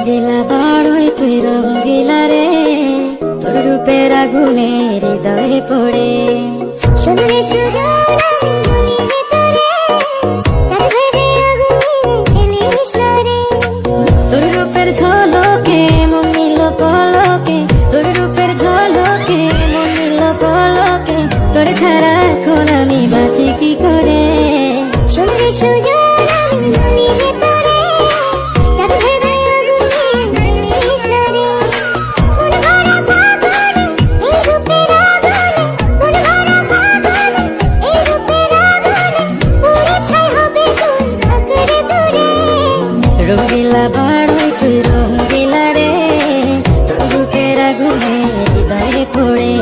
রঙ্গিলা বাড়ই তুই রঙ্গিলা রে, তোর রূপের আগুনে হৃদয়ে পড়ে। শুনলে সুজন আমি বলি যে তোরে, চাঁদ ভেবে আগুনে ফেলিস না রে। তোর রূপের ঝলকে মন নিল পলকে, তোর রূপের ঝলকে মন নিল পলকে, তোর ছাড়া এখন আমি বাঁচি কি করে। শুনলে সুজন আমি বলি যে তোরে, চাঁদ ভেবে আগুনে ফেলিস না রে। মন ভরা ফাগুনে এই রূপের আগুনে, মন ভরা ফাগুনে এই রূপের আগুনে, পুড়ে ছাই হবে তোর আঁকড়ে ধরে। রঙ্গিলা বাড়ই তুই রঙ্গিলা রে, তোর রূপের আগুনে হৃদয়ে পড়ে।